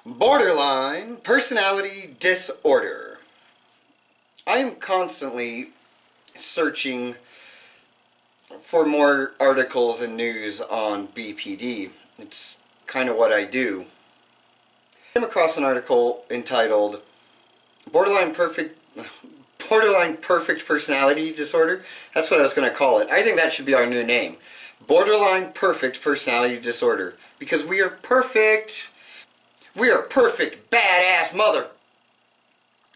Borderline personality disorder. I am constantly searching for more articles and news on BPD. It's kind of what I do. I came across an article entitled Borderline Perfect Personality Disorder. That's what I was going to call it. I think that should be our new name. Borderline Perfect Personality Disorder. Because we are perfect. We are perfect, badass mother.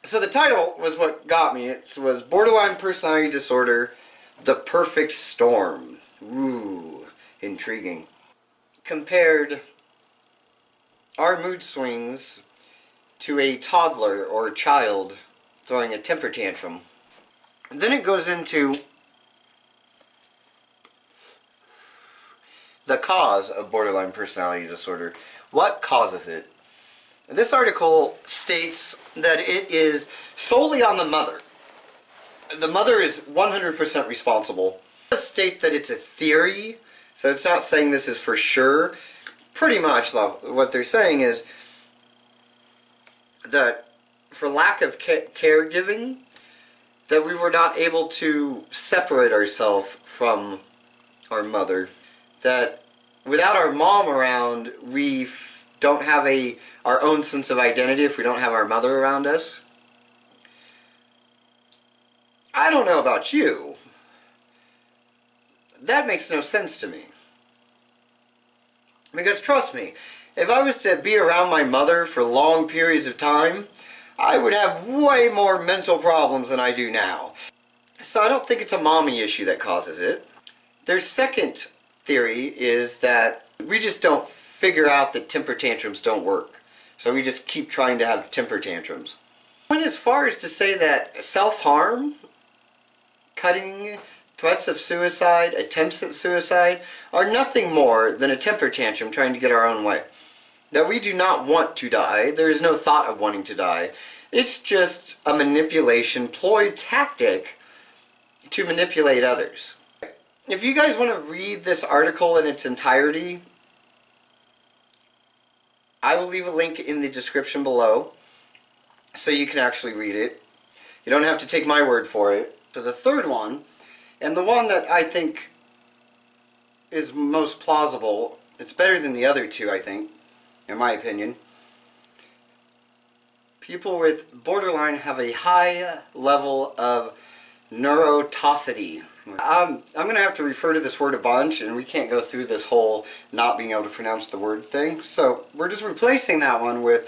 So the title was what got me. It was Borderline Personality Disorder, The Perfect Storm. Ooh, intriguing. Compared our mood swings to a toddler or a child throwing a temper tantrum. And then it goes into the cause of borderline personality disorder. What causes it? This article states that it is solely on the mother. The mother is 100% responsible. It states that it's a theory, so it's not saying this is for sure. Pretty much, though, what they're saying is that for lack of caregiving, that we were not able to separate ourselves from our mother. That without our mom around, we don't have our own sense of identity if we don't have our mother around us. I don't know about you. That makes no sense to me. Because trust me, if I was to be around my mother for long periods of time, I would have way more mental problems than I do now. So I don't think it's a mommy issue that causes it. Their second theory is that we just don't figure out that temper tantrums don't work. So we just keep trying to have temper tantrums. I went as far as to say that self-harm, cutting, threats of suicide, attempts at suicide are nothing more than a temper tantrum trying to get our own way. That we do not want to die. There is no thought of wanting to die. It's just a manipulation ploy tactic to manipulate others. If you guys want to read this article in its entirety, I will leave a link in the description below so you can actually read it. You don't have to take my word for it. So the third one, and the one that I think is most plausible, it's better than the other two, I think, in my opinion. People with borderline have a high level of neuroticity. I'm going to have to refer to this word a bunch, and we can't go through this whole not being able to pronounce the word thing. So we're just replacing that one with,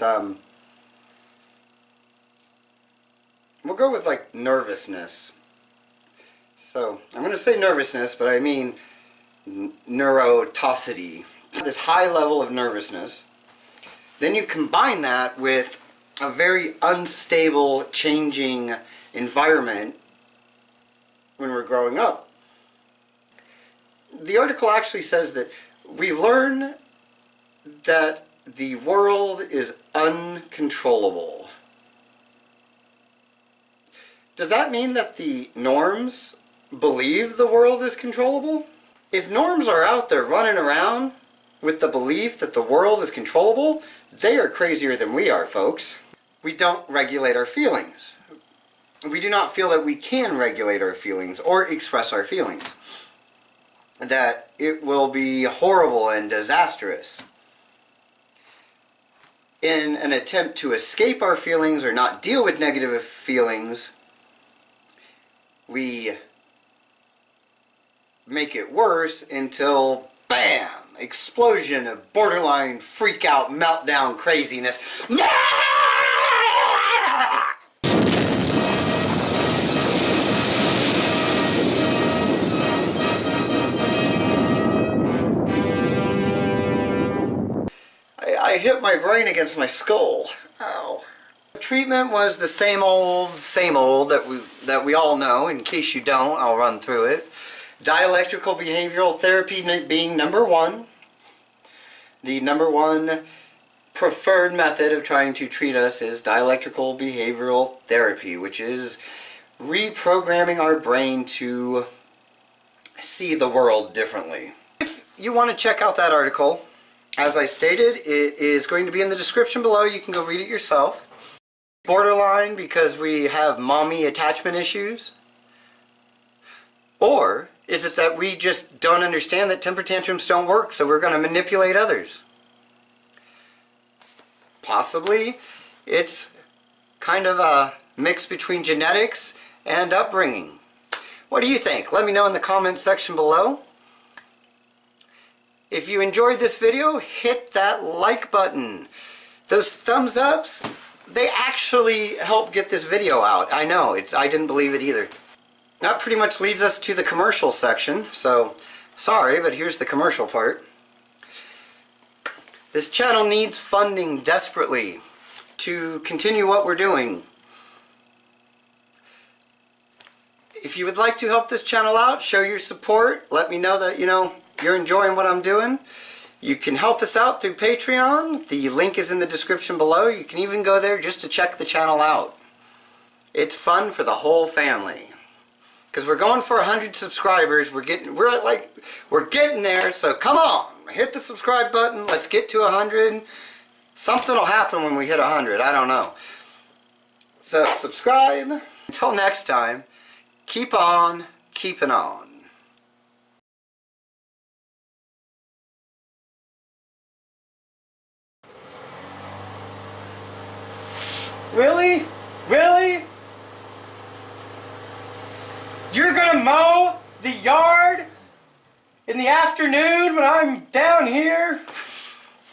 we'll go with like nervousness. So I'm going to say nervousness, but I mean neuroticity. This high level of nervousness. Then you combine that with a very unstable, changing environment when we're growing up. The article actually says that we learn that the world is uncontrollable. Does that mean that the norms believe the world is controllable? If norms are out there running around with the belief that the world is controllable, they are crazier than we are, folks. We don't regulate our feelings. We do not feel that we can regulate our feelings or express our feelings. That it will be horrible and disastrous. In an attempt to escape our feelings or not deal with negative feelings, we make it worse until, bam, explosion of borderline freakout, meltdown craziness. I hit my brain against my skull. Ow. The treatment was the same old that we all know. In case you don't, I'll run through it. Dialectical behavioral therapy being number one. The number one preferred method of trying to treat us is dialectical behavioral therapy, which is reprogramming our brain to see the world differently. If you want to check out that article, As I stated, it is going to be in the description below. You can go read it yourself. Borderline because we have mommy attachment issues? Or is it that we just don't understand that temper tantrums don't work, so we're going to manipulate others? Possibly it's kind of a mix between genetics and upbringing. What do you think? Let me know in the comment section below. If you enjoyed this video, hit that like button. Those thumbs ups, they actually help get this video out. I know, I didn't believe it either. That pretty much leads us to the commercial section, so sorry, but here's the commercial part. This channel needs funding desperately to continue what we're doing. If you would like to help this channel out, show your support, let me know that, you're enjoying what I'm doing. You can help us out through Patreon. The link is in the description below. You can even go there just to check the channel out. It's fun for the whole family. Because we're going for 100 subscribers. We're getting there, so come on. Hit the subscribe button. Let's get to 100. Something will happen when we hit 100. I don't know. So subscribe. Until next time, keep on keeping on. Really? Really? You're gonna mow the yard in the afternoon when I'm down here?